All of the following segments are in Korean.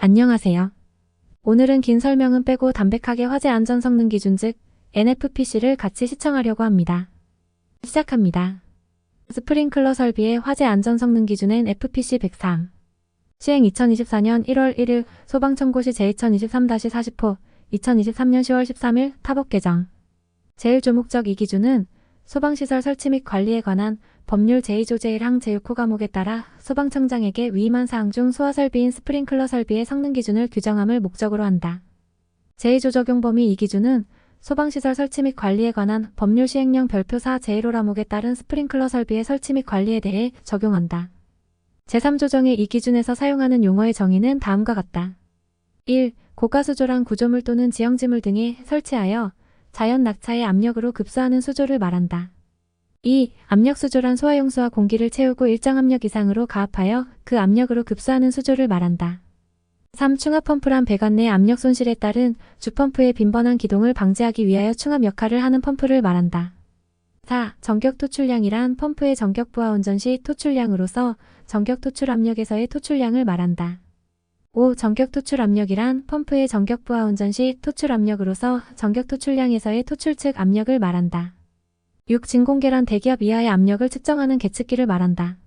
안녕하세요. 오늘은 긴 설명은 빼고 담백하게 화재 안전 성능 기준 즉 NFPC를 같이 시청하려고 합니다. 시작합니다. 스프링클러 설비의 화재 안전 성능 기준은 FPC 103. 시행 2024년 1월 1일 소방청구시 제2023-40호 2023년 10월 13일 타법 개정. 제1조목적 이 기준은 소방시설 설치 및 관리에 관한 법률 제2조 제1항 제6호 과목에 따라 소방청장에게 위임한 사항 중 소화설비인 스프링클러 설비의 성능 기준을 규정함을 목적으로 한다. 제2조 적용 범위 이 기준은 소방시설 설치 및 관리에 관한 법률 시행령 별표 4 제1호라목에 따른 스프링클러 설비의 설치 및 관리에 대해 적용한다. 제3조정의 이 기준에서 사용하는 용어의 정의는 다음과 같다. 1. 고가수조란 구조물 또는 지형지물 등에 설치하여 자연 낙차의 압력으로 급수하는 수조를 말한다. 2. 압력수조란 소화용수와 공기를 채우고 일정 압력 이상으로 가압하여 그 압력으로 급수하는 수조를 말한다. 3. 충압펌프란 배관 내 압력 손실에 따른 주펌프의 빈번한 기동을 방지하기 위하여 충압 역할을 하는 펌프를 말한다. 4. 전격토출량이란 펌프의 전격부하 운전 시 토출량으로서 전격토출 압력에서의 토출량을 말한다. 5. 전격토출 압력이란 펌프의 전격부하 운전 시 토출 압력으로서 전격토출량에서의 토출 측 압력을 말한다. 6. 진공계란 대기압 이하의 압력을 측정하는 계측기를 말한다.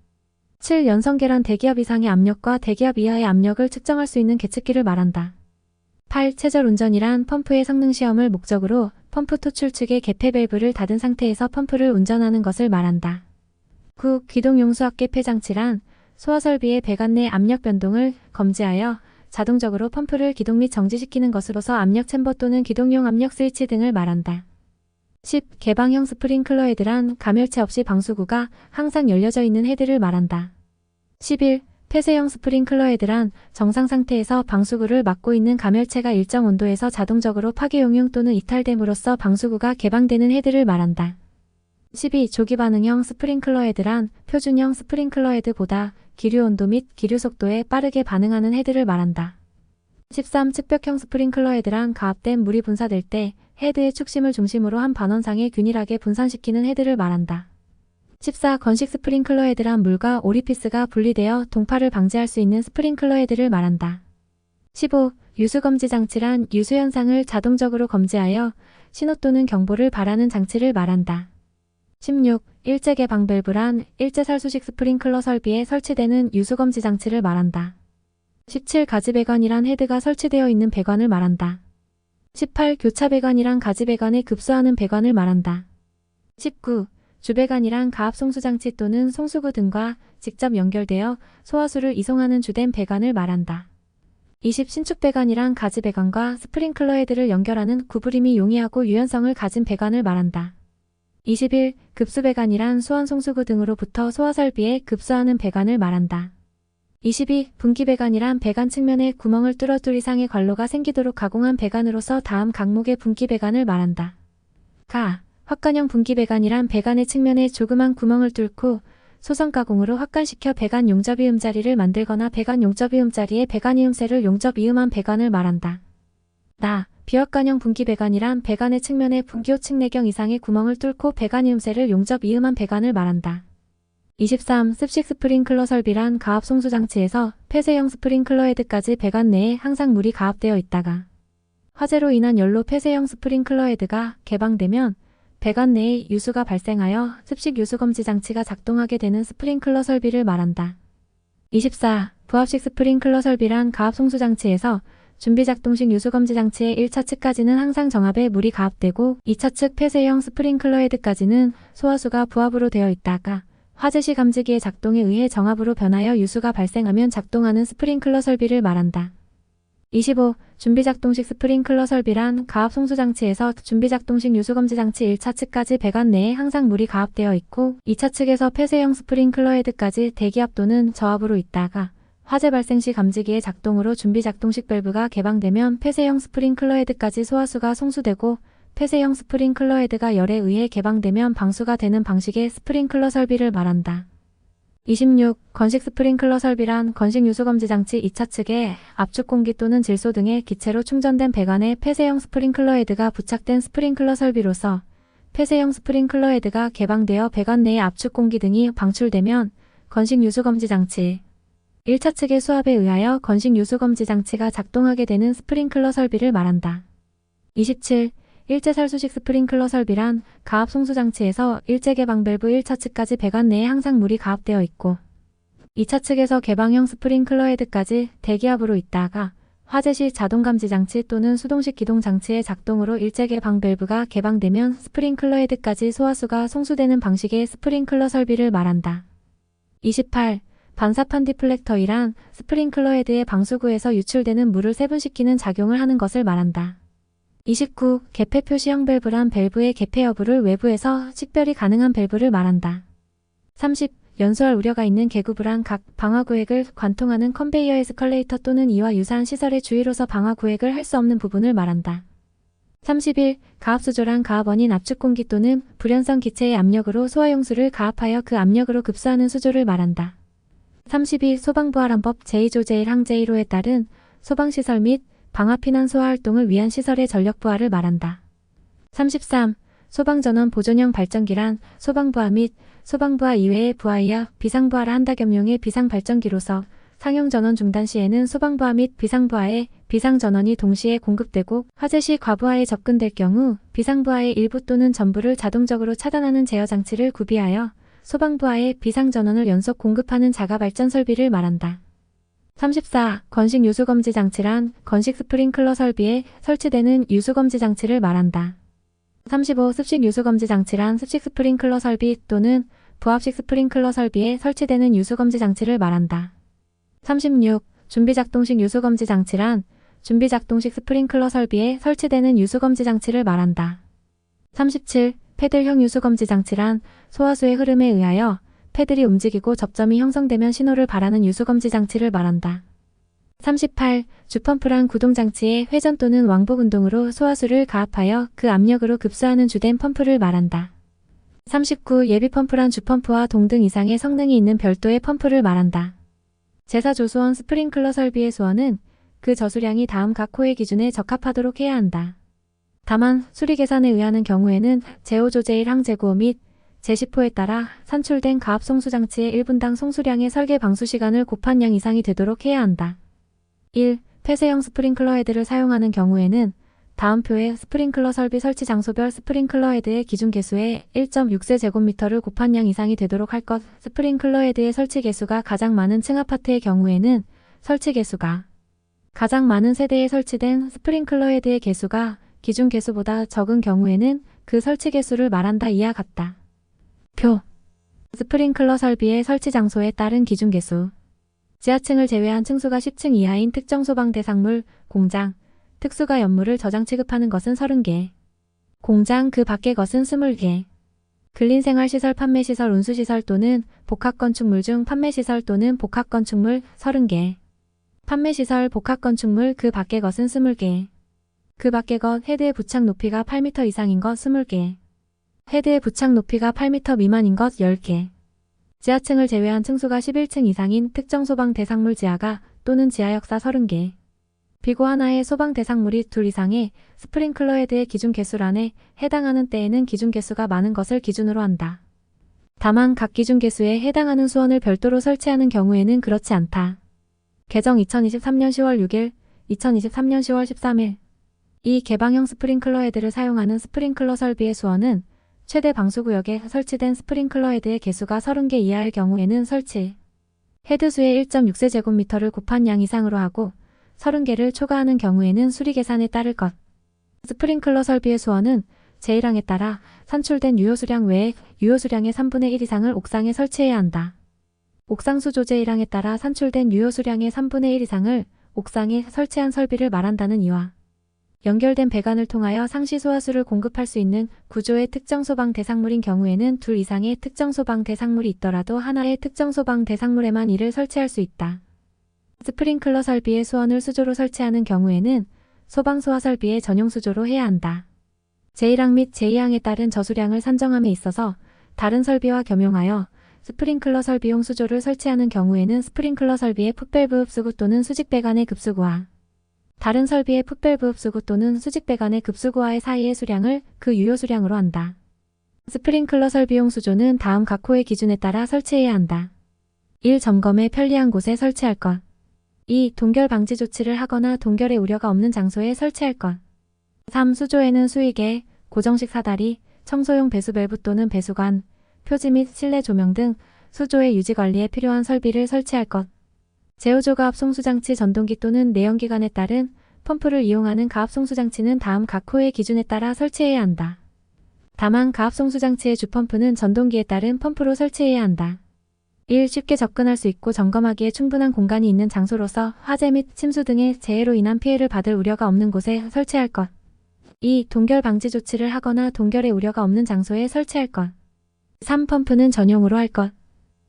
7. 연성계란 대기압 이상의 압력과 대기압 이하의 압력을 측정할 수 있는 계측기를 말한다. 8. 체절 운전이란 펌프의 성능 시험을 목적으로 펌프 토출 측의 개폐 밸브를 닫은 상태에서 펌프를 운전하는 것을 말한다. 9. 기동용수압 개폐 장치란 소화설비의 배관 내 압력 변동을 검지하여 자동적으로 펌프를 기동 및 정지시키는 것으로서 압력 챔버 또는 기동용 압력 스위치 등을 말한다. 10. 개방형 스프링클러 헤드란 가멸체 없이 방수구가 항상 열려져 있는 헤드를 말한다. 11. 폐쇄형 스프링클러 헤드란 정상 상태에서 방수구를 막고 있는 가멸체가 일정 온도에서 자동적으로 파괴용융 또는 이탈됨으로써 방수구가 개방되는 헤드를 말한다. 12. 조기반응형 스프링클러 헤드란 표준형 스프링클러 헤드보다 기류 온도 및 기류 속도에 빠르게 반응하는 헤드를 말한다. 13. 측벽형 스프링클러 헤드란 가압된 물이 분사될 때 헤드의 축심을 중심으로 한 반원상에 균일하게 분산시키는 헤드를 말한다. 14. 건식 스프링클러 헤드란 물과 오리피스가 분리되어 동파를 방지할 수 있는 스프링클러 헤드를 말한다. 15. 유수검지 장치란 유수 현상을 자동적으로 검지하여 신호 또는 경보를 발하는 장치를 말한다. 16. 일제 개방 밸브란 일제 살수식 스프링클러 설비에 설치되는 유수검지 장치를 말한다. 17. 가지 배관이란 헤드가 설치되어 있는 배관을 말한다. 18. 교차 배관이란 가지 배관에 급수하는 배관을 말한다. 19. 주배관이란 가압 송수장치 또는 송수구 등과 직접 연결되어 소화수를 이송하는 주된 배관을 말한다. 20. 신축 배관이란 가지 배관과 스프링클러 헤드를 연결하는 구부림이 용이하고 유연성을 가진 배관을 말한다. 21. 급수 배관이란 수원 송수구 등으로부터 소화설비에 급수하는 배관을 말한다. 22. 분기 배관이란 배관 측면에 구멍을 뚫어 둘 이상의 관로가 생기도록 가공한 배관으로서 다음 각목의 분기 배관을 말한다. 가. 확관형 분기 배관이란 배관의 측면에 조그만 구멍을 뚫고 소성 가공으로 확관시켜 배관 용접이음 자리를 만들거나 배관 용접이음 자리에 배관 이음새를 용접 이음한 배관을 말한다. 나. 비확관형 분기 배관이란 배관의 측면에 분기호 측내경 이상의 구멍을 뚫고 배관 이음새를 용접 이음한 배관을 말한다. 23. 습식 스프링클러 설비란 가압 송수 장치에서 폐쇄형 스프링클러 헤드까지 배관 내에 항상 물이 가압되어 있다가 화재로 인한 연료 폐쇄형 스프링클러 헤드가 개방되면 배관 내에 유수가 발생하여 습식 유수검지 장치가 작동하게 되는 스프링클러 설비를 말한다. 24. 부합식 스프링클러 설비란 가압 송수 장치에서 준비작동식 유수검지 장치의 1차 측까지는 항상 정압에 물이 가압되고 2차 측 폐쇄형 스프링클러 헤드까지는 소화수가 부합으로 되어 있다가 화재 시 감지기의 작동에 의해 정압으로 변하여 유수가 발생하면 작동하는 스프링클러 설비를 말한다. 25. 준비작동식 스프링클러 설비란 가압 송수 장치에서 준비작동식 유수검지 장치 1차 측까지 배관 내에 항상 물이 가압되어 있고 2차 측에서 폐쇄형 스프링클러 헤드까지 대기압 또는 저압으로 있다가 화재 발생 시 감지기의 작동으로 준비작동식 밸브가 개방되면 폐쇄형 스프링클러 헤드까지 소화수가 송수되고 폐쇄형 스프링클러 헤드가 열에 의해 개방되면 방수가 되는 방식의 스프링클러 설비를 말한다. 26. 건식 스프링클러 설비란 건식 유수검지 장치 2차 측에 압축 공기 또는 질소 등의 기체로 충전된 배관에 폐쇄형 스프링클러 헤드가 부착된 스프링클러 설비로서 폐쇄형 스프링클러 헤드가 개방되어 배관 내의 압축 공기 등이 방출되면 건식 유수검지 장치 1차 측의 수압에 의하여 건식 유수검지 장치가 작동하게 되는 스프링클러 설비를 말한다. 27. 일제살수식 스프링클러 설비란 가압 송수장치에서 일제 개방 밸브 1차 측까지 배관 내에 항상 물이 가압되어 있고 2차 측에서 개방형 스프링클러 헤드까지 대기압으로 있다가 화재 시 자동감지 장치 또는 수동식 기동 장치의 작동으로 일제 개방 밸브가 개방되면 스프링클러 헤드까지 소화수가 송수되는 방식의 스프링클러 설비를 말한다. 28. 반사판 디플렉터이란 스프링클러 헤드의 방수구에서 유출되는 물을 세분시키는 작용을 하는 것을 말한다. 29. 개폐 표시형 밸브란 밸브의 개폐 여부를 외부에서 식별이 가능한 밸브를 말한다. 30. 연소할 우려가 있는 개구부란 각 방화구획을 관통하는 컨베이어 에스컬레이터 또는 이와 유사한 시설의 주위로서 방화구획을 할 수 없는 부분을 말한다. 31. 가압수조란 가압원인 압축공기 또는 불연성 기체의 압력으로 소화용수를 가압하여 그 압력으로 급수하는 수조를 말한다. 32. 소방부활헌법 제2조 제1항 제1호에 따른 소방시설 및 방화피난 소화활동을 위한 시설의 전력부하를 말한다. 33. 소방전원 보존형 발전기란 소방부하 및 소방부하 이외의 부하이야 비상부하라 한다 겸용의 비상발전기로서 상용전원 중단 시에는 소방부하 및 비상부하에 비상전원이 동시에 공급되고 화재 시 과부하에 접근될 경우 비상부하의 일부 또는 전부를 자동적으로 차단하는 제어장치를 구비하여 소방부하에 비상전원을 연속 공급하는 자가발전 설비를 말한다. 34. 건식 유수검지 장치란 건식 스프링클러 설비에 설치되는 유수검지 장치를 말한다. 35. 습식 유수검지 장치란 습식 스프링클러 설비 또는 부합식 스프링클러 설비에 설치되는 유수검지 장치를 말한다. 36. 준비작동식 유수검지 장치란 준비작동식 스프링클러 설비에 설치되는 유수검지 장치를 말한다. 37. 패들형 유수검지 장치란 소화수의 흐름에 의하여 패들이 움직이고 접점이 형성되면 신호를 발하는 유수검지 장치를 말한다. 38. 주펌프란 구동장치의 회전 또는 왕복 운동으로 소화수를 가압하여 그 압력으로 급수하는 주된 펌프를 말한다. 39. 예비펌프란 주펌프와 동등 이상의 성능이 있는 별도의 펌프를 말한다. 제4조수원 스프링클러 설비의 수원은 그 저수량이 다음 각 호의 기준에 적합하도록 해야 한다. 다만 수리 계산에 의하는 경우에는 제5조 제1항 제9호 및 제10호에 따라 산출된 가압 송수장치의 1분당 송수량의 설계 방수시간을 곱한 양 이상이 되도록 해야 한다. 1. 폐쇄형 스프링클러 헤드를 사용하는 경우에는 다음 표에 스프링클러 설비 설치 장소별 스프링클러 헤드의 기준 개수의 1.6세제곱미터를 곱한 양 이상이 되도록 할 것. 스프링클러 헤드의 설치 개수가 가장 많은 층 아파트의 경우에는 설치 개수가 가장 많은 세대에 설치된 스프링클러 헤드의 개수가 기준 개수보다 적은 경우에는 그 설치 개수를 말한다. 이와 같다. 표. 스프링클러 설비의 설치 장소에 따른 기준 개수. 지하층을 제외한 층수가 10층 이하인 특정 소방 대상물, 공장, 특수가 연물을 저장 취급하는 것은 30개. 공장 그 밖의 것은 20개. 근린생활시설 판매시설 운수시설 또는 복합건축물 중 판매시설 또는 복합건축물 30개. 판매시설 복합건축물 그 밖의 것은 20개. 그 밖의 것 헤드의 부착 높이가 8m 이상인 것 20개. 헤드의 부착 높이가 8m 미만인 것 10개. 지하층을 제외한 층수가 11층 이상인 특정 소방 대상물 지하가 또는 지하역사 30개. 비고 하나의 소방 대상물이 2 이상의 스프링클러 헤드의 기준 개수란에 해당하는 때에는 기준 개수가 많은 것을 기준으로 한다. 다만 각 기준 개수에 해당하는 수원을 별도로 설치하는 경우에는 그렇지 않다. 개정 2023년 10월 6일, 2023년 10월 13일. 이 개방형 스프링클러 헤드를 사용하는 스프링클러 설비의 수원은 최대 방수구역에 설치된 스프링클러 헤드의 개수가 30개 이하일 경우에는 설치 헤드 수의 1.6세제곱미터를 곱한 양 이상으로 하고 30개를 초과하는 경우에는 수리 계산에 따를 것. 스프링클러 설비의 수원은 제1항에 따라 산출된 유효수량 외에 유효수량의 3분의 1 이상을 옥상에 설치해야 한다. 옥상수조 제1항에 따라 산출된 유효수량의 3분의 1 이상을 옥상에 설치한 설비를 말한다는 이와 연결된 배관을 통하여 상시 소화수를 공급할 수 있는 구조의 특정 소방 대상물인 경우에는 2 이상의 특정 소방 대상물이 있더라도 하나의 특정 소방 대상물에만 이를 설치할 수 있다. 스프링클러 설비의 수원을 수조로 설치하는 경우에는 소방소화 설비의 전용 수조로 해야 한다. 제1항 및 제2항에 따른 저수량을 산정함에 있어서 다른 설비와 겸용하여 스프링클러 설비용 수조를 설치하는 경우에는 스프링클러 설비의 풋밸브 흡수구 또는 수직배관의 급수구와 다른 설비의 풋밸브 흡수구 또는 수직배관의 급수구와의 사이의 수량을 그 유효수량으로 한다. 스프링클러 설비용 수조는 다음 각 호의 기준에 따라 설치해야 한다. 1. 점검에 편리한 곳에 설치할 것. 2. 동결 방지 조치를 하거나 동결의 우려가 없는 장소에 설치할 것. 3. 수조에는 수위계, 고정식 사다리, 청소용 배수 밸브 또는 배수관, 표지 및 실내 조명 등 수조의 유지 관리에 필요한 설비를 설치할 것. 제어조가 합송수장치 전동기 또는 내연기관에 따른 펌프를 이용하는 가압송수장치는 다음 각 호의 기준에 따라 설치해야 한다. 다만 가압송수장치의 주펌프는 전동기에 따른 펌프로 설치해야 한다. 1. 쉽게 접근할 수 있고 점검하기에 충분한 공간이 있는 장소로서 화재 및 침수 등의 재해로 인한 피해를 받을 우려가 없는 곳에 설치할 것. 2. 동결 방지 조치를 하거나 동결의 우려가 없는 장소에 설치할 것. 3. 펌프는 전용으로 할 것.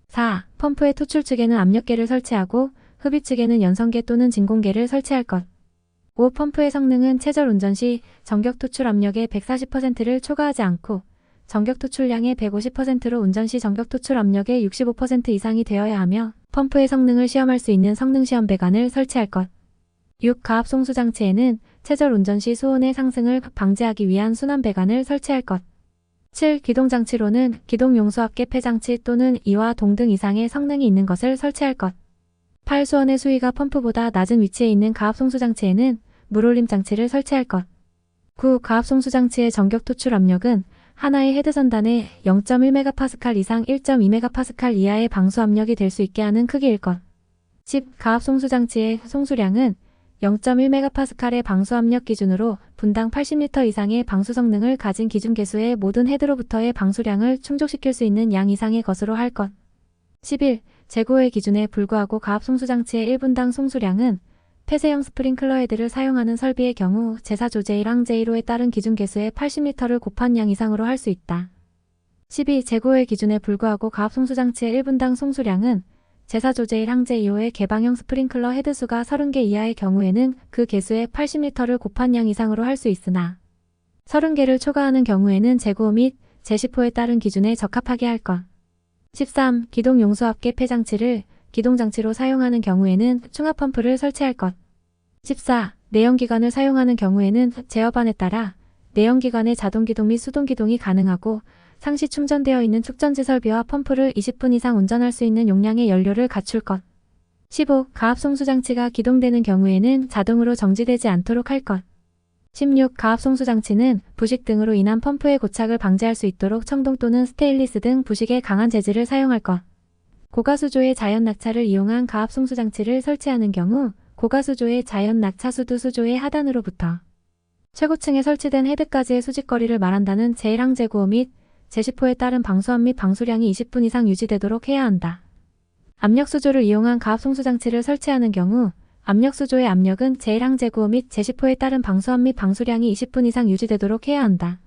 4. 펌프의 토출 측에는 압력계를 설치하고 흡입 측에는 연성계 또는 진공계를 설치할 것. 5. 펌프의 성능은 최절 운전 시 전격 토출 압력의 140%를 초과하지 않고 전격 토출량의 150%로 운전 시 전격 토출 압력의 65% 이상이 되어야 하며 펌프의 성능을 시험할 수 있는 성능시험 배관을 설치할 것. 6. 가압송수장치에는 최절 운전 시 수온의 상승을 방지하기 위한 순환 배관을 설치할 것. 7. 기동장치로는 기동용수압계 폐장치 또는 2와 동등 이상의 성능이 있는 것을 설치할 것. 8. 수원의 수위가 펌프보다 낮은 위치에 있는 가압송수장치에는 물올림 장치를 설치할 것. 9. 가압송수장치의 전격 토출 압력은 하나의 헤드선단에 0.1MPa 이상 1.2MPa 이하의 방수 압력이 될 수 있게 하는 크기일 것. 10. 가압송수장치의 송수량은 0.1MPa의 방수압력 기준으로 분당 80L 이상의 방수 성능을 가진 기준 계수의 모든 헤드로부터의 방수량을 충족시킬 수 있는 양 이상의 것으로 할 것. 11. 재고의 기준에 불구하고 가압송수장치의 1분당 송수량은 폐쇄형 스프링클러 헤드를 사용하는 설비의 경우 제4조 제1항 제1호에 따른 기준 계수의 80L를 곱한 양 이상으로 할 수 있다. 12. 재고의 기준에 불구하고 가압송수장치의 1분당 송수량은 제4조 제1항 제2호의 개방형 스프링클러 헤드수가 30개 이하의 경우에는 그 개수의 80L를 곱한 양 이상으로 할 수 있으나 30개를 초과하는 경우에는 제9호 및 제10호에 따른 기준에 적합하게 할 것. 13. 기동용수압계 폐장치를 기동장치로 사용하는 경우에는 충압펌프를 설치할 것. 14. 내연기관을 사용하는 경우에는 제어반에 따라 내연기관의 자동기동 및 수동기동이 가능하고 상시 충전되어 있는 축전지 설비와 펌프를 20분 이상 운전할 수 있는 용량의 연료를 갖출 것. 15. 가압송수장치가 기동되는 경우에는 자동으로 정지되지 않도록 할 것. 16. 가압송수장치는 부식 등으로 인한 펌프의 고착을 방지할 수 있도록 청동 또는 스테인리스 등 부식에 강한 재질을 사용할 것. 고가수조의 자연 낙차를 이용한 가압송수장치를 설치하는 경우 고가수조의 자연 낙차 수두 수조의 하단으로부터 최고층에 설치된 헤드까지의 수직거리를 말한다는 제1항 제9호 및 제10호에 따른 방수압 및 방수량이 20분 이상 유지되도록 해야 한다. 압력수조를 이용한 가압송수장치를 설치하는 경우 압력수조의 압력은 제1항 제9호 및 제10호에 따른 방수압 및 방수량이 20분 이상 유지되도록 해야 한다.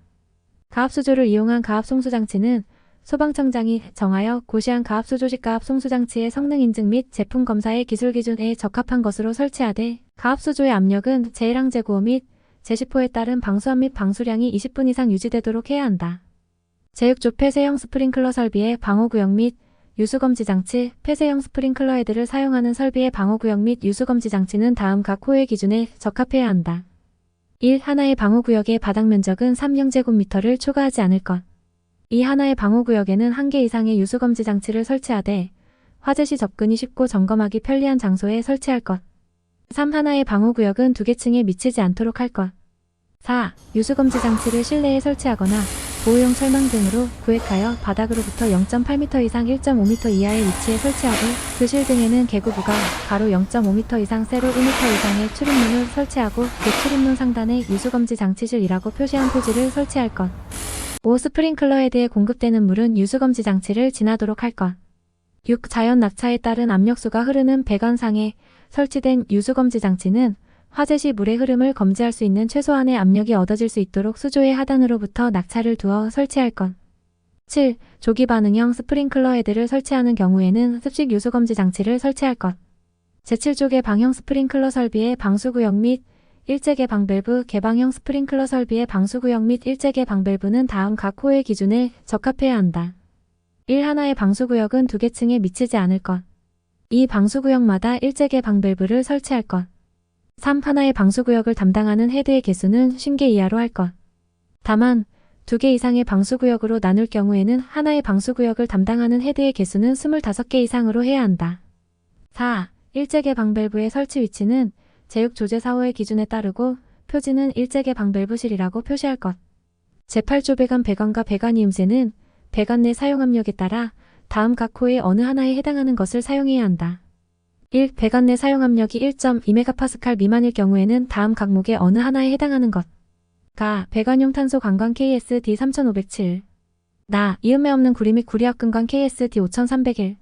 가압수조를 이용한 가압송수장치는 소방청장이 정하여 고시한 가압수조식 가압송수장치의 성능 인증 및 제품 검사의 기술 기준에 적합한 것으로 설치하되 가압수조의 압력은 제1항 제9호 및 제10호에 따른 방수압 및 방수량이 20분 이상 유지되도록 해야 한다. 제6조 폐쇄형 스프링클러 설비의 방호구역 및 유수검지 장치, 폐쇄형 스프링클러 헤드를 사용하는 설비의 방호구역 및 유수검지 장치는 다음 각 호의 기준에 적합해야 한다. 1. 하나의 방호구역의 바닥 면적은 3제곱미터를 초과하지 않을 것. 이 하나의 방호구역에는 1개 이상의 유수검지 장치를 설치하되 화재 시 접근이 쉽고 점검하기 편리한 장소에 설치할 것. 3. 하나의 방호구역은 2개층에 미치지 않도록 할 것. 4. 유수검지 장치를 실내에 설치하거나 보호용 철망 등으로 구획하여 바닥으로부터 0.8m 이상 1.5m 이하의 위치에 설치하고 그 실 등에는 개구부가 가로 0.5m 이상 세로 1m 이상의 출입문을 설치하고 그 출입문 상단에 유수검지 장치실이라고 표시한 표지를 설치할 것. 5. 스프링클러 헤드에 공급되는 물은 유수검지 장치를 지나도록 할 것. 6. 자연 낙차에 따른 압력수가 흐르는 배관상에 설치된 유수검지 장치는 화재 시 물의 흐름을 검지할 수 있는 최소한의 압력이 얻어질 수 있도록 수조의 하단으로부터 낙차를 두어 설치할 것. 7. 조기 반응형 스프링클러 헤드를 설치하는 경우에는 습식 유수검지 장치를 설치할 것. 제7조 방형 스프링클러 설비의 방수구역 및 일제개 방밸브 개방형 스프링클러 설비의 방수구역 및 일제개 방밸브는 다음 각 호의 기준에 적합해야 한다. 1. 하나의 방수구역은 2개층에 미치지 않을 것. 2. 방수구역마다 일제개 방밸브를 설치할 것. 3. 하나의 방수구역을 담당하는 헤드의 개수는 50개 이하로 할 것. 다만 2개 이상의 방수구역으로 나눌 경우에는 하나의 방수구역을 담당하는 헤드의 개수는 25개 이상으로 해야 한다. 4. 일제개 방밸브의 설치 위치는 제육조제사호의 기준에 따르고 표지는 일제개 방밸브실이라고 표시할 것. 제8조 배관 배관과 배관이음새는 배관 내 사용압력에 따라 다음 각 호의 어느 하나에 해당하는 것을 사용해야 한다. 1. 배관 내 사용압력이 1.2MPa 미만일 경우에는 다음 각목의 어느 하나에 해당하는 것. 가. 배관용 탄소 관광 KSD 3507. 나. 이음매 없는 구리 및 구리압 근광 KSD 5301.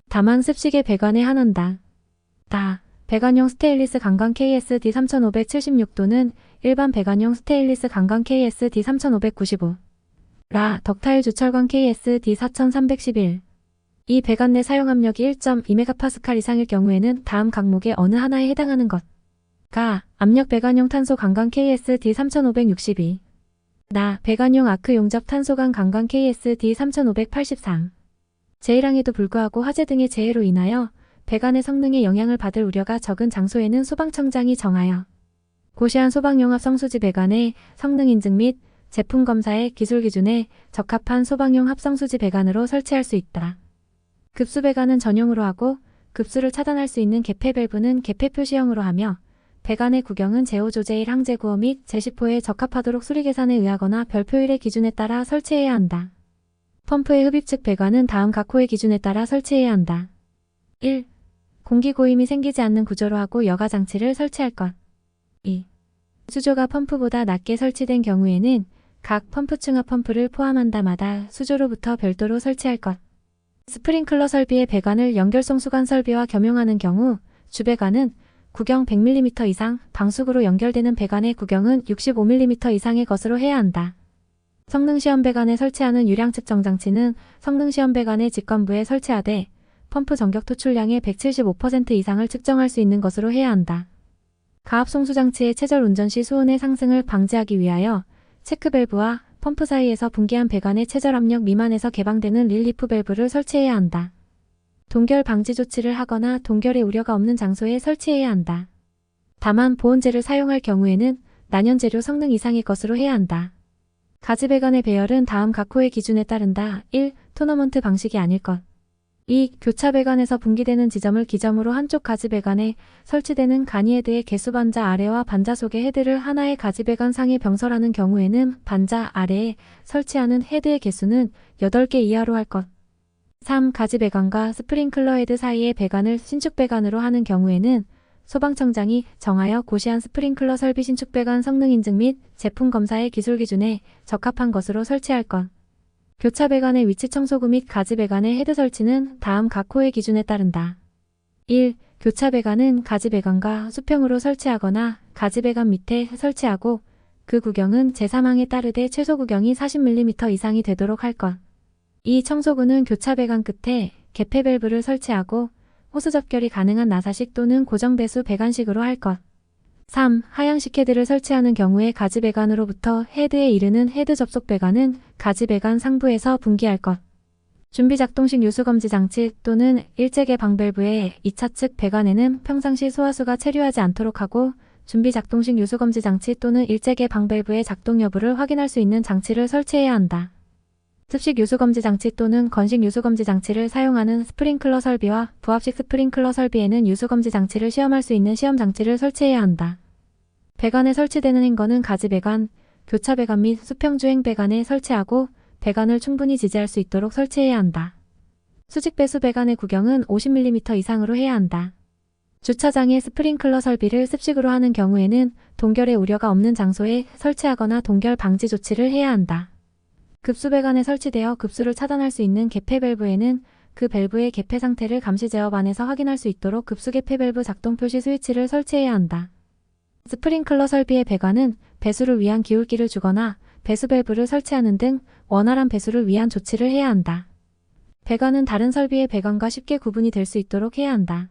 다만 습식의 배관에 한한다. 다. 배관용 스테인리스 강광 KSD 3576 또는 일반 배관용 스테인리스 강광 KSD 3595. 라. 덕타일 주철광 KSD 4311. 이 배관 내 사용압력이 1.2MPa 이상일 경우에는 다음 각목의 어느 하나에 해당하는 것. 가. 압력 배관용 탄소 강광 KSD 3562. 나. 배관용 아크 용접 탄소관 강광 KSD 3583. 재해량에도 불구하고 화재 등의 재해로 인하여 배관의 성능에 영향을 받을 우려가 적은 장소에는 소방청장이 정하여 고시한 소방용합 성수지 배관의 성능 인증 및 제품 검사의 기술 기준에 적합한 소방용 합성수지 배관으로 설치할 수 있다. 급수 배관은 전용으로 하고 급수를 차단할 수 있는 개폐 밸브는 개폐 표시형으로 하며 배관의 구경은 제5조 제1 항제9호 및 제10호에 적합하도록 수리 계산에 의하거나 별표 1의 기준에 따라 설치해야 한다. 펌프의 흡입 측 배관은 다음 각 호의 기준에 따라 설치해야 한다. 1. 공기 고임이 생기지 않는 구조로 하고 여가 장치를 설치할 것. 2. 수조가 펌프보다 낮게 설치된 경우에는 각 펌프층 앞 펌프를 포함한다마다 수조로부터 별도로 설치할 것. 스프링클러 설비의 배관을 연결송 수관 설비와 겸용하는 경우 주배관은 구경 100mm 이상, 방수구로 연결되는 배관의 구경은 65mm 이상의 것으로 해야 한다. 성능시험 배관에 설치하는 유량 측정 장치는 성능시험 배관의 직관부에 설치하되 펌프 전격 토출량의 175% 이상을 측정할 수 있는 것으로 해야 한다. 가압 송수 장치의 체절 운전 시 수온의 상승을 방지하기 위하여 체크 밸브와 펌프 사이에서 분기한 배관의 체절 압력 미만에서 개방되는 릴리프 밸브를 설치해야 한다. 동결 방지 조치를 하거나 동결의 우려가 없는 장소에 설치해야 한다. 다만 보온재를 사용할 경우에는 난연재료 성능 이상의 것으로 해야 한다. 가지 배관의 배열은 다음 각 호의 기준에 따른다. 1. 토너먼트 방식이 아닐 것. 2. 교차 배관에서 분기되는 지점을 기점으로 한쪽 가지 배관에 설치되는 간이 헤드의 개수 반자 아래와 반자 속의 헤드를 하나의 가지 배관 상에 병설하는 경우에는 반자 아래에 설치하는 헤드의 개수는 8개 이하로 할 것. 3. 가지 배관과 스프링클러 헤드 사이의 배관을 신축 배관으로 하는 경우에는 소방청장이 정하여 고시한 스프링클러 설비 신축 배관 성능 인증 및 제품 검사의 기술 기준에 적합한 것으로 설치할 것. 교차 배관의 위치 청소구 및 가지 배관의 헤드 설치는 다음 각 호의 기준에 따른다. 1. 교차 배관은 가지 배관과 수평으로 설치하거나 가지 배관 밑에 설치하고 그 구경은 제3항에 따르되 최소 구경이 40mm 이상이 되도록 할 것. 2. 청소구는 교차 배관 끝에 개폐 밸브를 설치하고 호스 접결이 가능한 나사식 또는 고정 배수 배관식으로 할 것. 3. 하향식 헤드를 설치하는 경우에 가지 배관으로부터 헤드에 이르는 헤드 접속 배관은 가지 배관 상부에서 분기할 것. 준비 작동식 유수 검지 장치 또는 일제개 방밸브의 2차 측 배관에는 평상시 소화수가 체류하지 않도록 하고 준비 작동식 유수 검지 장치 또는 일제개 방밸브의 작동 여부를 확인할 수 있는 장치를 설치해야 한다. 습식 유수검지 장치 또는 건식 유수검지 장치를 사용하는 스프링클러 설비와 부합식 스프링클러 설비에는 유수검지 장치를 시험할 수 있는 시험 장치를 설치해야 한다. 배관에 설치되는 행거는 가지 배관, 교차 배관 및 수평주행 배관에 설치하고 배관을 충분히 지지할 수 있도록 설치해야 한다. 수직 배수 배관의 구경은 50mm 이상으로 해야 한다. 주차장에 스프링클러 설비를 습식으로 하는 경우에는 동결의 우려가 없는 장소에 설치하거나 동결 방지 조치를 해야 한다. 급수 배관에 설치되어 급수를 차단할 수 있는 개폐 밸브에는 그 밸브의 개폐 상태를 감시 제어반에서 확인할 수 있도록 급수 개폐 밸브 작동 표시 스위치를 설치해야 한다. 스프링클러 설비의 배관은 배수를 위한 기울기를 주거나 배수 밸브를 설치하는 등 원활한 배수를 위한 조치를 해야 한다. 배관은 다른 설비의 배관과 쉽게 구분이 될 수 있도록 해야 한다.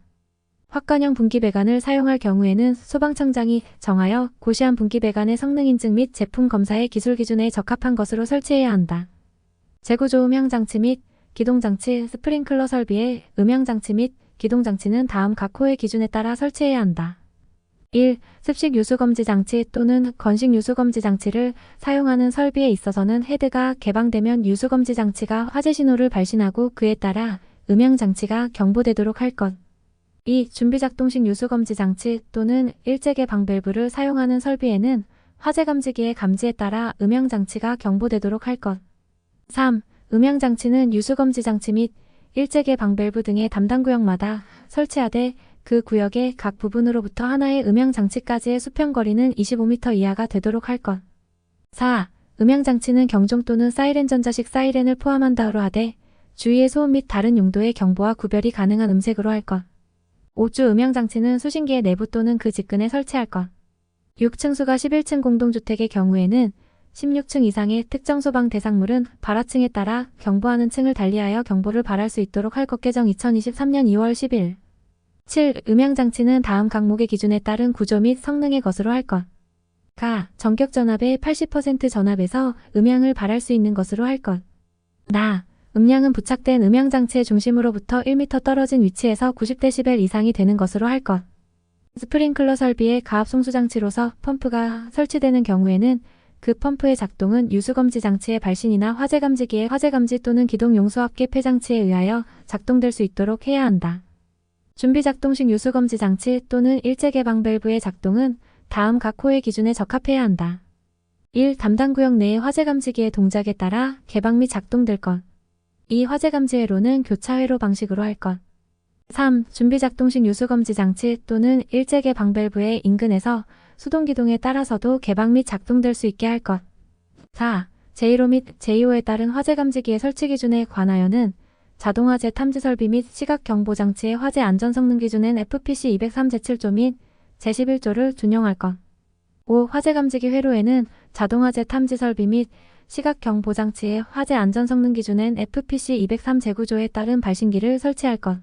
확관형 분기 배관을 사용할 경우에는 소방청장이 정하여 고시한 분기 배관의 성능 인증 및 제품 검사의 기술 기준에 적합한 것으로 설치해야 한다. 재구조 음향 장치 및 기동 장치, 스프링클러 설비의 음향 장치 및 기동 장치는 다음 각 호의 기준에 따라 설치해야 한다. 1. 습식 유수검지 장치 또는 건식 유수검지 장치를 사용하는 설비에 있어서는 헤드가 개방되면 유수검지 장치가 화재 신호를 발신하고 그에 따라 음향 장치가 경보되도록 할 것. 2. 준비작동식 유수검지 장치 또는 일제 개방 밸브를 사용하는 설비에는 화재 감지기의 감지에 따라 음향 장치가 경보되도록 할 것. 3. 음향 장치는 유수검지 장치 및 일제 개방 밸브 등의 담당 구역마다 설치하되 그 구역의 각 부분으로부터 하나의 음향 장치까지의 수평거리는 25m 이하가 되도록 할 것. 4. 음향 장치는 경종 또는 사이렌 전자식 사이렌을 포함한다로 하되 주위의 소음 및 다른 용도의 경보와 구별이 가능한 음색으로 할 것. 5주 음향 장치는 수신기의 내부 또는 그 직근에 설치할 것. 6층수가 11층 공동주택의 경우에는 16층 이상의 특정 소방 대상물은 발화층에 따라 경보하는 층을 달리하여 경보를 발할 수 있도록 할 것. 개정 2023년 2월 10일. 7. 음향장치는 다음 각목의 기준에 따른 구조 및 성능의 것으로 할 것. 가. 전격 전압의 80% 전압에서 음향을 발할 수 있는 것으로 할 것. 나. 음량은 부착된 음향장치의 중심으로부터 1m 떨어진 위치에서 90dB 이상이 되는 것으로 할 것. 스프링클러 설비의 가압 송수장치로서 펌프가 설치되는 경우에는 그 펌프의 작동은 유수검지 장치의 발신이나 화재감지기의 화재감지 또는 기동용수압기 폐장치에 의하여 작동될 수 있도록 해야 한다. 준비작동식 유수검지 장치 또는 일제개방 밸브의 작동은 다음 각 호의 기준에 적합해야 한다. 1. 담당 구역 내의 화재감지기의 동작에 따라 개방 및 작동될 것. 2. 화재감지회로는 교차회로 방식으로 할 것. 3. 준비작동식 유수검지 장치 또는 일제개방 밸브의 인근에서 수동기동에 따라서도 개방 및 작동될 수 있게 할 것. 4. 제1호 및 제2호에 따른 화재감지기의 설치 기준에 관하여는 자동화재 탐지 설비 및 시각경보장치의 화재 안전성능 기준엔 FPC 203 제7조 및 제11조를 준용할 것. 5. 화재감지기 회로에는 자동화재 탐지 설비 및 시각경보장치의 화재 안전성능 기준엔 FPC 203 제9조에 따른 발신기를 설치할 것.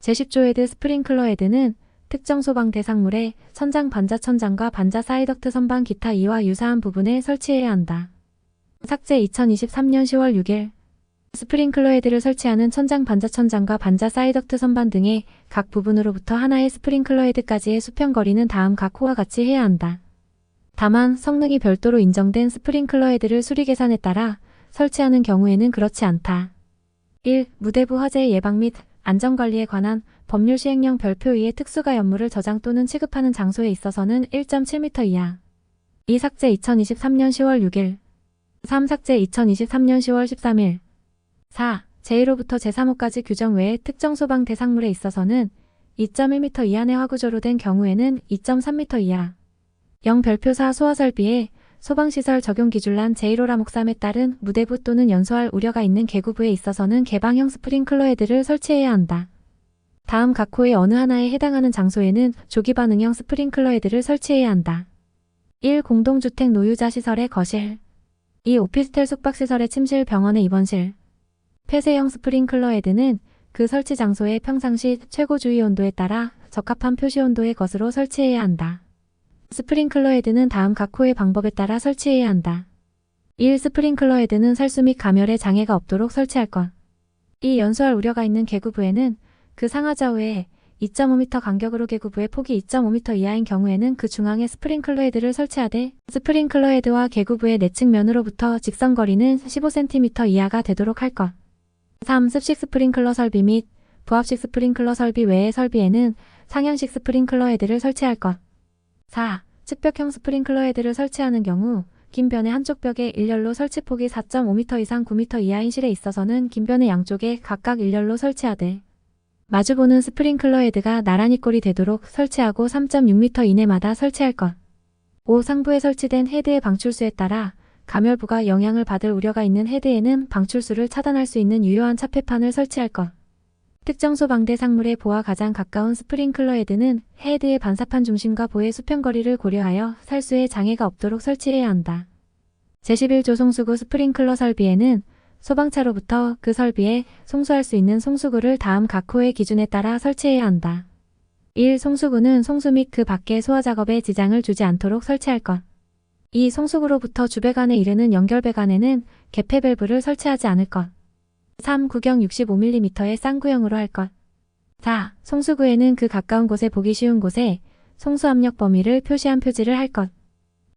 제10조 헤드 스프링클러 헤드는 특정 소방 대상물의 천장 반자 천장과 반자 사이덕트 선반 기타 이와 유사한 부분에 설치해야 한다. 삭제 2023년 10월 6일. 스프링클러 헤드를 설치하는 천장 반자 천장과 반자 사이덕트 선반 등의 각 부분으로부터 하나의 스프링클러 헤드까지의 수평거리는 다음 각 호와 같이 해야 한다. 다만 성능이 별도로 인정된 스프링클러 헤드를 수리 계산에 따라 설치하는 경우에는 그렇지 않다. 1. 무대부 화재 예방 및 안전관리에 관한 법률 시행령 별표 위에 특수가 연물을 저장 또는 취급하는 장소에 있어서는 1.7m 이하. 2. 삭제 2023년 10월 6일. 3. 삭제 2023년 10월 13일. 4. 제1호부터 제3호까지 규정 외의 특정 소방 대상물에 있어서는 2.1m 이하 내 화구조로 된 경우에는 2.3m 이하. 0. 별표 4. 소화설비에 소방시설 적용기준란 제1호라 목삼에 따른 무대부 또는 연소할 우려가 있는 계구부에 있어서는 개방형 스프링클러 헤드를 설치해야 한다. 다음 각 호의 어느 하나에 해당하는 장소에는 조기반응형 스프링클러 헤드를 설치해야 한다. 1. 공동주택 노유자 시설의 거실. 2. 오피스텔 숙박시설의 침실 병원의 입원실. 폐쇄형 스프링클러 헤드는 그 설치 장소의 평상시 최고 주의 온도에 따라 적합한 표시 온도의 것으로 설치해야 한다. 스프링클러 헤드는 다음 각 호의 방법에 따라 설치해야 한다. 1. 스프링클러 헤드는 살수 및 가멸에 장애가 없도록 설치할 것. 2. 연소할 우려가 있는 계구부에는 그 상하좌우에 2.5m 간격으로 계구부의 폭이 2.5m 이하인 경우에는 그 중앙에 스프링클러 헤드를 설치하되 스프링클러 헤드와 계구부의 내측 면으로부터 직선거리는 15cm 이하가 되도록 할 것. 3. 습식 스프링클러 설비 및 부합식 스프링클러 설비 외의 설비에는 상향식 스프링클러 헤드를 설치할 것. 4. 측벽형 스프링클러 헤드를 설치하는 경우 긴 변의 한쪽 벽에 일렬로 설치폭이 4.5m 이상 9m 이하인 실에 있어서는 긴 변의 양쪽에 각각 일렬로 설치하되 마주보는 스프링클러 헤드가 나란히 꼴이 되도록 설치하고 3.6m 이내마다 설치할 것. 5. 상부에 설치된 헤드의 방출수에 따라 가멸부가 영향을 받을 우려가 있는 헤드에는 방출수를 차단할 수 있는 유효한 차폐판을 설치할 것. 특정 소방대 상물의 보와 가장 가까운 스프링클러 헤드는 헤드의 반사판 중심과 보의 수평거리를 고려하여 살수에 장애가 없도록 설치해야 한다. 제11조 송수구 스프링클러 설비에는 소방차로부터 그 설비에 송수할 수 있는 송수구를 다음 각 호의 기준에 따라 설치해야 한다. 1. 송수구는 송수 및 그 밖의 소화작업에 지장을 주지 않도록 설치할 것. 2. 송수구로부터 주배관에 이르는 연결배관에는 개폐 밸브를 설치하지 않을 것. 3. 구경 65mm의 쌍구형으로 할 것. 4. 송수구에는 그 가까운 곳에 보기 쉬운 곳에 송수 압력 범위를 표시한 표지를 할 것.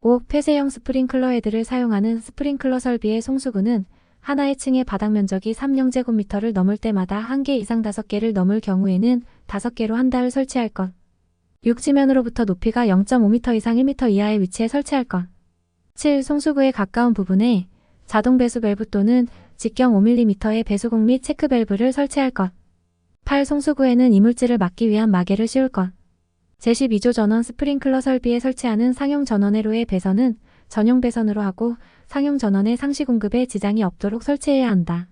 5. 폐쇄형 스프링클러 헤드를 사용하는 스프링클러 설비의 송수구는 하나의 층의 바닥 면적이 3제곱미터를 넘을 때마다 1개 이상 5개를 넘을 경우에는 5개로 한 달을 설치할 것. 6. 지면으로부터 높이가 0.5m 이상 1m 이하의 위치에 설치할 것. 7. 송수구에 가까운 부분에 자동 배수 밸브 또는 직경 5mm의 배수공 및 체크 밸브를 설치할 것. 8. 송수구에는 이물질을 막기 위한 마개를 씌울 것. 제12조 전원 스프링클러 설비에 설치하는 상용 전원회로의 배선은 전용 배선으로 하고 상용 전원의 상시 공급에 지장이 없도록 설치해야 한다.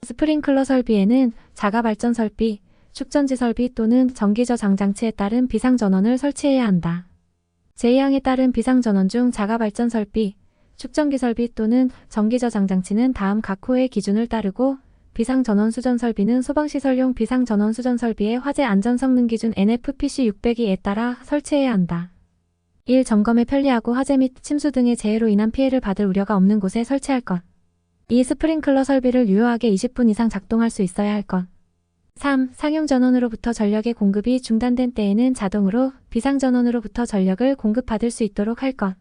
스프링클러 설비에는 자가 발전 설비, 축전지 설비 또는 전기 저장 장치에 따른 비상 전원을 설치해야 한다. 제2항에 따른 비상 전원 중 자가 발전 설비, 축전기 설비 또는 전기 저장 장치는 다음 각 호의 기준을 따르고 비상 전원 수전 설비는 소방시설용 비상 전원 수전 설비의 화재 안전 성능 기준 NFPC 602에 따라 설치해야 한다. 1. 점검에 편리하고 화재 및 침수 등의 재해로 인한 피해를 받을 우려가 없는 곳에 설치할 것. 2. 스프링클러 설비를 유효하게 20분 이상 작동할 수 있어야 할 것. 3. 상용 전원으로부터 전력의 공급이 중단된 때에는 자동으로 비상 전원으로부터 전력을 공급받을 수 있도록 할 것.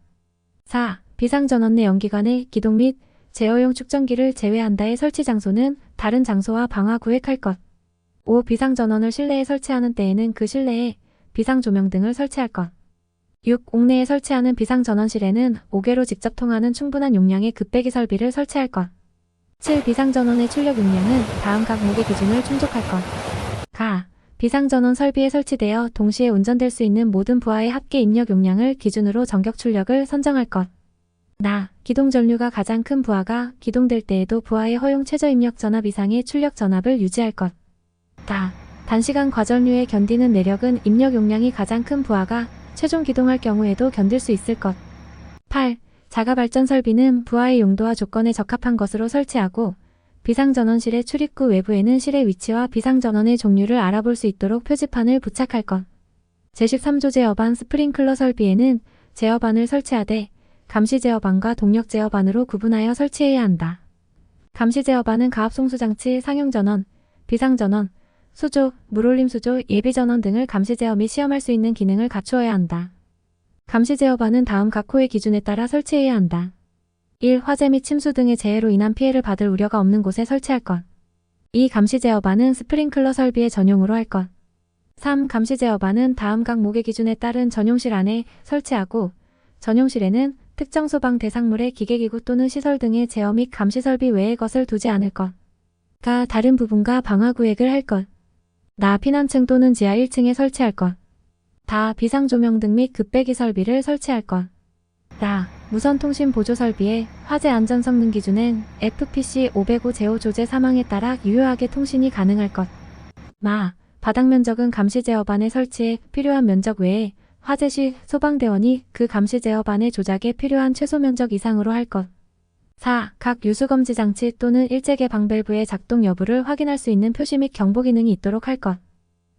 4. 비상 전원 내 연기관의 기동 및 제어용 축전기를 제외한다의 설치 장소는 다른 장소와 방화 구획할 것. 5. 비상 전원을 실내에 설치하는 때에는 그 실내에 비상 조명 등을 설치할 것. 6. 옥내에 설치하는 비상 전원실에는 5개로 직접 통하는 충분한 용량의 급배기 설비를 설치할 것. 7. 비상 전원의 출력 용량은 다음 각목의 기준을 충족할 것. 가. 비상 전원 설비에 설치되어 동시에 운전될 수 있는 모든 부하의 합계 입력 용량을 기준으로 전격 출력을 선정할 것. 나. 기동 전류가 가장 큰 부하가 기동될 때에도 부하의 허용 최저 입력 전압 이상의 출력 전압을 유지할 것. 다. 단시간 과전류에 견디는 내력은 입력 용량이 가장 큰 부하가 최종 기동할 경우에도 견딜 수 있을 것. 8. 자가 발전 설비는 부하의 용도와 조건에 적합한 것으로 설치하고 비상전원실의 출입구 외부에는 실의 위치와 비상전원의 종류를 알아볼 수 있도록 표지판을 부착할 것. 제13조 제어반 스프링클러 설비에는 제어반을 설치하되 감시 제어반과 동력 제어반으로 구분하여 설치해야 한다. 감시 제어반은 가압송수장치, 상용전원, 비상전원, 수조, 물올림 수조, 예비전원 등을 감시 제어 및 시험할 수 있는 기능을 갖추어야 한다. 감시 제어반은 다음 각 호의 기준에 따라 설치해야 한다. 1. 화재 및 침수 등의 재해로 인한 피해를 받을 우려가 없는 곳에 설치할 것. 2. 감시 제어반은 스프링클러 설비의 전용으로 할 것. 3. 감시 제어반은 다음 각 목의 기준에 따른 전용실 안에 설치하고 전용실에는 특정 소방 대상물의 기계기구 또는 시설 등의 제어 및 감시 설비 외의 것을 두지 않을 것. 가. 다른 부분과 방화 구획을 할 것. 나. 피난층 또는 지하 1층에 설치할 것. 다. 비상조명 등 및 급배기 설비를 설치할 것. 나. 무선통신 보조 설비의 화재 안전 성능 기준엔 FPC 505 제5 조제 사망에 따라 유효하게 통신이 가능할 것. 마. 바닥 면적은 감시 제어반의 설치에 필요한 면적 외에 화재 시 소방대원이 그 감시 제어반의 조작에 필요한 최소 면적 이상으로 할 것. 4. 각 유수검지 장치 또는 일제계 방밸브의 작동 여부를 확인할 수 있는 표시 및 경보 기능이 있도록 할 것.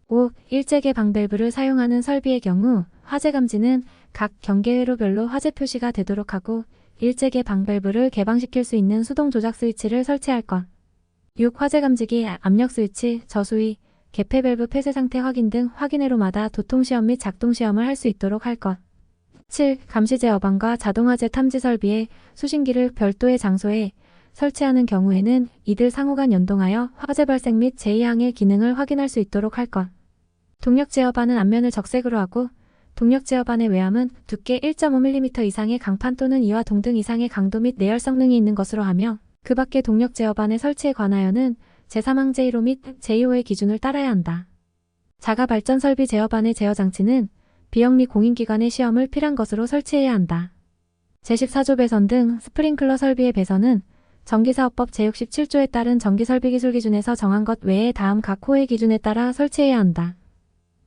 5. 일제계 방밸브를 사용하는 설비의 경우 화재 감지는 각 경계회로별로 화재 표시가 되도록 하고 일제계 방밸브를 개방시킬 수 있는 수동 조작 스위치를 설치할 것. 6. 화재 감지기, 압력 스위치, 저수위, 개폐 밸브 폐쇄 상태 확인 등 확인회로마다 도통시험 및 작동시험을 할 수 있도록 할 것. 7. 감시 제어반과 자동화재 탐지 설비의 수신기를 별도의 장소에 설치하는 경우에는 이들 상호간 연동하여 화재 발생 및 제2항의 기능을 확인할 수 있도록 할 것. 동력 제어반은 앞면을 적색으로 하고 동력 제어반의 외함은 두께 1.5mm 이상의 강판 또는 이와 동등 이상의 강도 및 내열 성능이 있는 것으로 하며 그 밖의 동력 제어반의 설치에 관하여는 제3항 제1호 및 제2호의 기준을 따라야 한다. 자가 발전 설비 제어반의 제어 장치는 비영리 공인기관의 시험을 필요한 것으로 설치해야 한다. 제14조 배선 등 스프링클러 설비의 배선은 전기사업법 제67조에 따른 전기설비기술 기준에서 정한 것 외에 다음 각 호의 기준에 따라 설치해야 한다.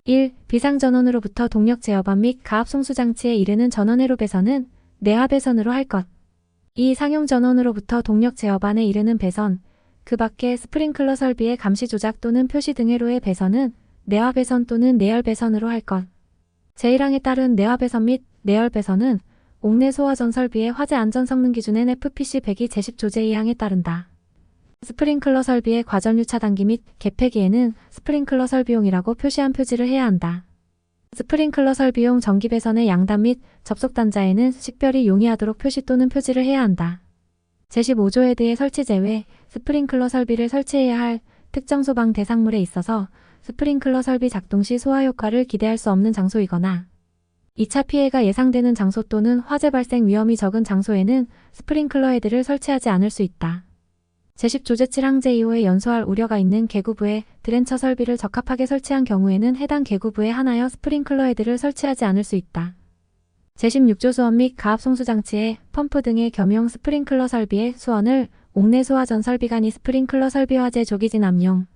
1. 비상전원으로부터 동력 제어반 및 가압송수장치에 이르는 전원회로 배선은 내화 배선으로 할 것. 2. 상용전원으로부터 동력 제어반에 이르는 배선, 그 밖의 스프링클러 설비의 감시 조작 또는 표시 등 회로의 배선은 내화 배선 또는 내열 배선으로 할 것. 제1항에 따른 내화 배선 및 내열 배선은 옥내 소화전 설비의 화재 안전 성능 기준 NFPC 102 제10 조제 2항에 따른다. 스프링클러 설비의 과전류 차단기 및 개폐기에는 스프링클러 설비용이라고 표시한 표지를 해야 한다. 스프링클러 설비용 전기 배선의 양단 및 접속 단자에는 식별이 용이하도록 표시 또는 표지를 해야 한다. 제15조 헤드의 설치 제외, 스프링클러 설비를 설치해야 할 특정 소방 대상물에 있어서 스프링클러 설비 작동 시 소화 효과를 기대할 수 없는 장소이거나 2차 피해가 예상되는 장소 또는 화재 발생 위험이 적은 장소에는 스프링클러 헤드를 설치하지 않을 수 있다. 제10조 제7항 제2호에 연소할 우려가 있는 계구부에 드렌처 설비를 적합하게 설치한 경우에는 해당 계구부에 한하여 스프링클러 헤드를 설치하지 않을 수 있다. 제16조 수원 및 가압 송수 장치에 펌프 등의 겸용 스프링클러 설비의 수원을 옥내 소화전 설비 간이 스프링클러 설비 화재 조기 진압용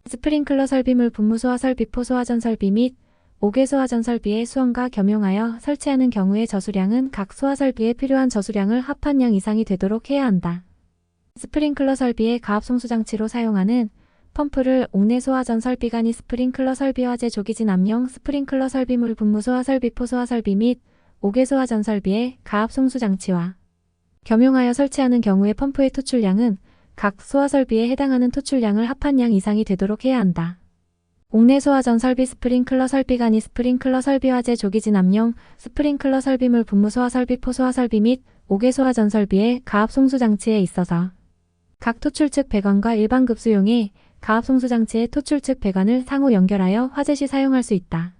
스프링클러 설비물 분무 소화 설비 포 소화전 설비 및 옥외 소화전 설비의 수원과 겸용하여 설치하는 경우의 저수량은 각 소화 설비에 필요한 저수량을 합한 양 이상이 되도록 해야 한다. 스프링클러 설비의 가압 송수 장치로 사용하는 펌프를 옥내 소화전 설비 간이 스프링클러 설비 화재 조기 진압용 스프링클러 설비물 분무 소화 설비 포 소화 설비 및 옥외 소화전 설비의 가압 송수 장치와 겸용하여 설치하는 경우의 펌프의 토출량은 각 소화 설비에 해당하는 토출량을 합한 양 이상이 되도록 해야 한다. 옥내 소화전 설비 스프링클러 설비 간이 스프링클러 설비 화재 조기 진압용 스프링클러 설비물 분무 소화 설비 포 소화 설비 및 옥외 소화전 설비의 가압 송수 장치에 있어서 각 토출 측 배관과 일반 급수용의 가압 송수 장치의 토출 측 배관을 상호 연결하여 화재 시 사용할 수 있다.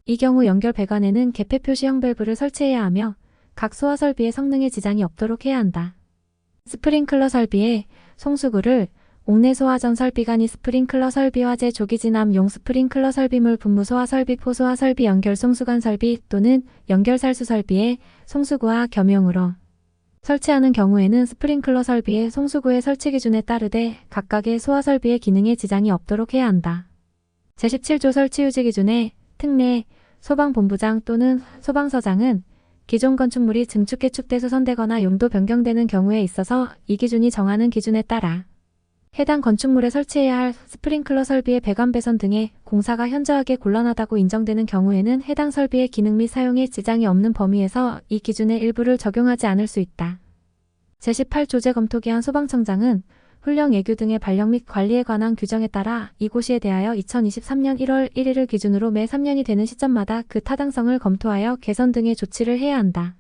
이 경우 연결 배관에는 개폐 표시형 밸브를 설치해야 하며 각 소화 설비의 성능에 지장이 없도록 해야 한다. 스프링클러 설비의 송수구를 옥내 소화전 설비 간이 스프링클러 설비 화재 조기 진압용 스프링클러 설비물 분무 소화 설비 포 소화 설비 연결 송수관 설비 또는 연결 살수 설비의 송수구와 겸용으로 설치하는 경우에는 스프링클러 설비의 송수구의 설치 기준에 따르되 각각의 소화 설비의 기능에 지장이 없도록 해야 한다. 제17조 설치 유지 기준에 특례, 소방본부장 또는 소방서장은 기존 건축물이 증축 개축돼 수선되거나 용도 변경되는 경우에 있어서 이 기준이 정하는 기준에 따라 해당 건축물에 설치해야 할 스프링클러 설비의 배관 배선 등의 공사가 현저하게 곤란하다고 인정되는 경우에는 해당 설비의 기능 및 사용에 지장이 없는 범위에서 이 기준의 일부를 적용하지 않을 수 있다. 제18조 재검토기한 소방청장은 훈령 예규 등의 발령 및 관리에 관한 규정에 따라 이고시에 대하여 2023년 1월 1일을 기준으로 매 3년이 되는 시점마다 그 타당성을 검토하여 개선 등의 조치를 해야 한다.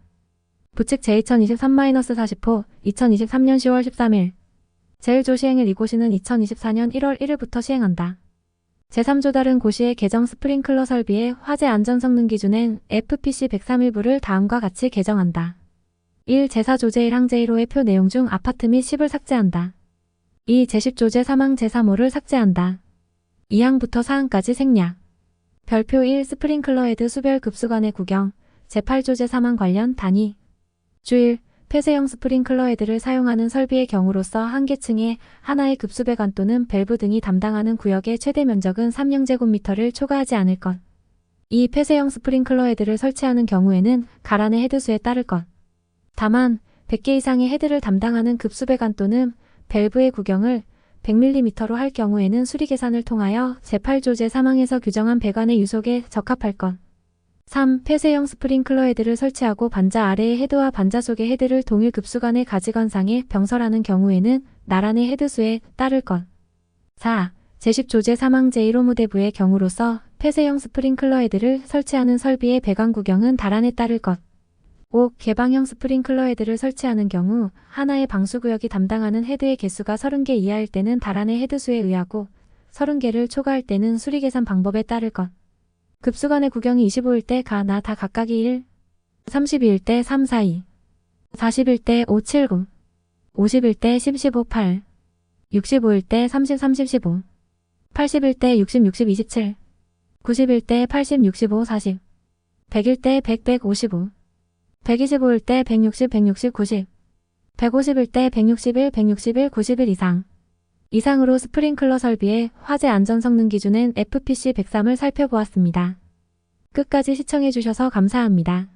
부칙 제2023-40호 2023년 10월 13일 제1조 시행일 이고시는 2024년 1월 1일부터 시행한다. 제3조 다른 고시의 개정 스프링클러 설비의 화재 안전 성능 기준엔 FPC 103일부를 다음과 같이 개정한다. 1. 제4조 제1항 제1호의 표 내용 중 아파트 및 10을 삭제한다. 2. 제10조 제3항 제3호를 삭제한다. 2항부터 4항까지 생략. 별표 1. 스프링클러 헤드 수별 급수관의 구경 제8조 제3항 관련 단위 주일 폐쇄형 스프링클러 헤드를 사용하는 설비의 경우로서 한 계층에 하나의 급수배관 또는 밸브 등이 담당하는 구역의 최대 면적은 3제곱미터를 초과하지 않을 것. 이 폐쇄형 스프링클러 헤드를 설치하는 경우에는 가란의 헤드수에 따를 것. 다만 100개 이상의 헤드를 담당하는 급수배관 또는 밸브의 구경을 100mm로 할 경우에는 수리 계산을 통하여 제8조 제3항에서 규정한 배관의 유속에 적합할 것. 3. 폐쇄형 스프링클러 헤드를 설치하고 반자 아래의 헤드와 반자 속의 헤드를 동일 급수관의 가지관상에 병설하는 경우에는 나란의 헤드수에 따를 것. 4. 제10조 제3항 제1호 무대부의 경우로서 폐쇄형 스프링클러 헤드를 설치하는 설비의 배관 구경은 다란에 따를 것. 5. 개방형 스프링클러 헤드를 설치하는 경우 하나의 방수구역이 담당하는 헤드의 개수가 30개 이하일 때는 다란의 헤드수에 의하고 30개를 초과할 때는 수리 계산 방법에 따를 것. 급수관의 구경이 25일 때 가, 나, 다 각각이 1, 32일 때 3, 4, 2, 40일 때 5, 7, 9, 50일 때 10, 15, 8, 65일 때 30, 30, 15, 80일 때 60, 60, 27, 90일 때 80, 65, 40, 100일 때 100, 155, 125일 때 160, 160, 90, 150일 때 161, 161, 90일 이상으로 스프링클러 설비의 화재 안전 성능 기준은 FPC 103을 살펴보았습니다. 끝까지 시청해주셔서 감사합니다.